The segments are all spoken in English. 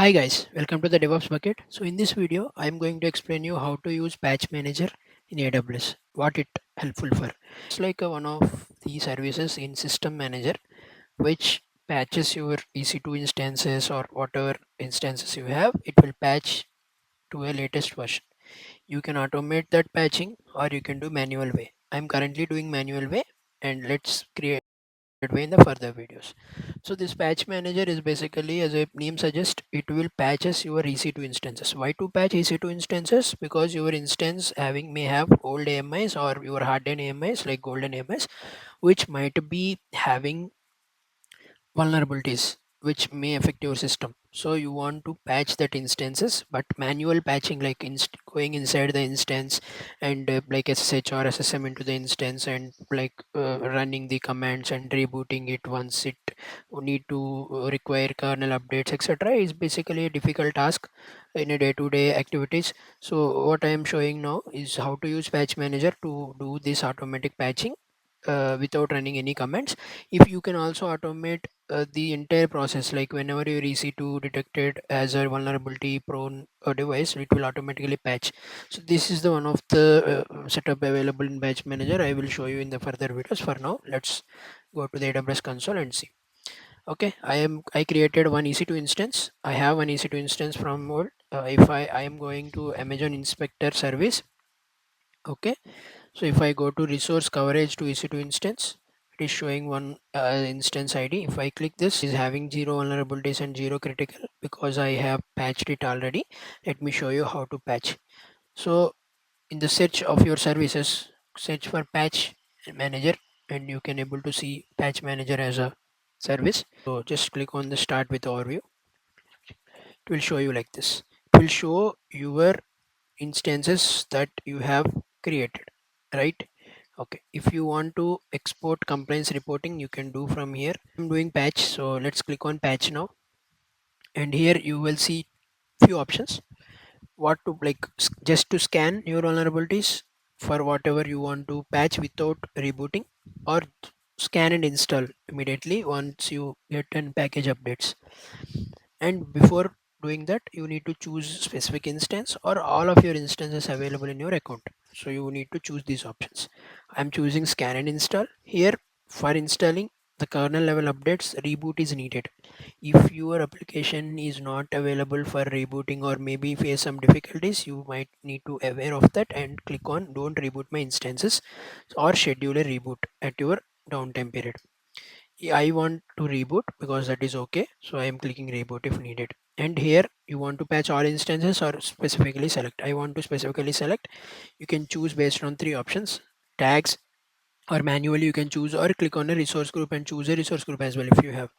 Hi guys, welcome to the Devops bucket. So in this video, I am going to explain you how to use Patch Manager in AWS, what it helpful for. It's like one of the services in System Manager which patches your EC2 instances or whatever instances you have. It will patch to a latest version. You can automate that patching or you can do manual way. I'm currently doing manual way, and let's create way in the further videos. So this patch manager is basically, as a name suggests, it will patches your EC2 instances. Why to patch EC2 instances? Because your instance may have old AMIs or your hardened AMIs like golden AMIs, which might be having vulnerabilities which may affect your system. So you want to patch that instances, but manual patching like going inside the instance and like SSH or SSM into the instance and like running the commands and rebooting it once it need to require kernel updates, etc., is basically a difficult task in a day-to-day activities. So what I am showing now is how to use patch manager to do this automatic patching without running any commands. If you can also automate the entire process, like whenever your EC2 detected as a vulnerability prone device, it will automatically patch. So this is the one of the setup available in patch manager. I will show you in the further videos. For now, let's go to the AWS console and see. Okay, I created one EC2 instance. I have one EC2 instance from old. If I am going to Amazon inspector service. Okay, so if I go to resource coverage to EC2 instance, it is showing one instance ID. If I click this, is having zero vulnerabilities and zero critical because I have patched it already. Let me show you how to patch. So in the search of your services, search for patch manager, and you can able to see patch manager as a service. So just click on the start with overview. It will show you like this. It will show your instances that you have created, right? Okay, if you want to export compliance reporting, you can do from here. I'm doing patch, so let's click on patch now, and here you will see few options. What to like just to scan your vulnerabilities for whatever you want to patch without rebooting, or scan and install immediately once you get an package updates. And before doing that, you need to choose specific instance or all of your instances available in your account. So you need to choose these options. I'm choosing scan and install. Here for installing the kernel level updates, reboot is needed. If your application is not available for rebooting or maybe face some difficulties, you might need to aware of that and click on don't reboot my instances or schedule a reboot at your downtime period. I want to reboot because that is okay. So I am clicking reboot if needed. And here you want to patch all instances or specifically select. I want to specifically select. You can choose based on three options: tags, or manually you can choose, or click on a resource group and choose a resource group as well if you have.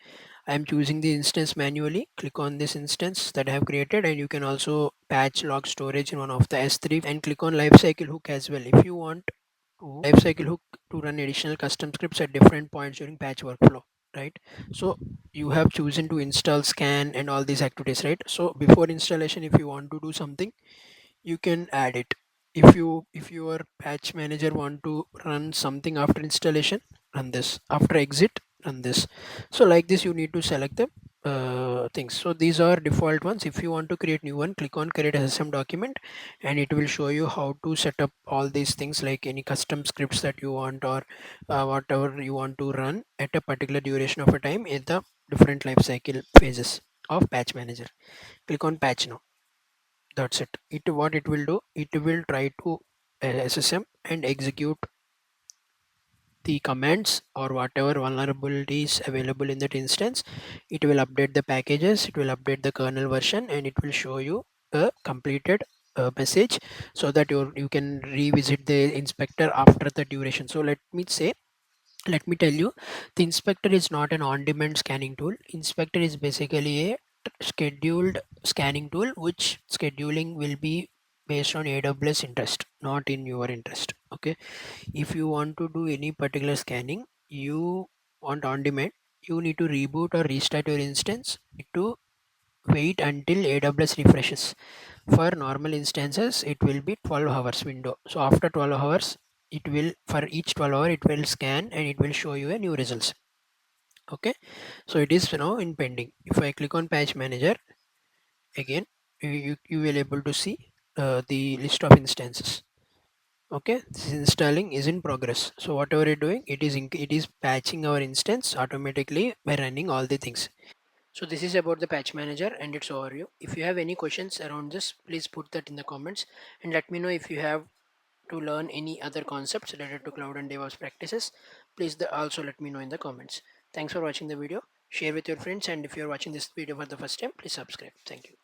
I am choosing the instance manually. Click on this instance that I have created, and you can also patch log storage in one of the S3 and click on lifecycle hook as well if you want to lifecycle hook to run additional custom scripts at different points during patch workflow, right? So you have chosen to install, scan, and all these activities, right? So before installation, if you want to do something, you can add it. If your patch manager want to run something after installation, run this. After exit, run this. So like this, you need to select the things. So these are default ones. If you want to create new one, click on create SSM document, and it will show you how to set up all these things, like any custom scripts that you want, or whatever you want to run at a particular duration of a time in the different life cycle phases of patch manager. Click on patch now. That's it. It what it will do, it will try to SSM and execute the commands or whatever vulnerabilities available in that instance. It will update the packages, it will update the kernel version, and it will show you a completed message, so that you can revisit the inspector after the duration. So let me tell you, the inspector is not an on-demand scanning tool. Inspector is basically a scheduled scanning tool, which scheduling will be based on AWS interest, not in your interest. Okay, if you want to do any particular scanning, you want on demand, you need to reboot or restart your instance to wait until AWS refreshes. For normal instances, it will be 12 hours window. So after 12 hours, it will, for each 12 hour, it will scan and it will show you a new results. Okay, so it is now in pending. If I click on patch manager, again you will able to see the list of instances. Okay, this installing is in progress. So whatever you're doing, it is patching our instance automatically by running all the things. So this is about the patch manager and its overview. If you have any questions around this, please put that in the comments and let me know. If you have to learn any other concepts related to cloud and DevOps practices, please also let me know in the comments. Thanks for watching the video. Share with your friends, and if you're watching this video for the first time, please subscribe. Thank you.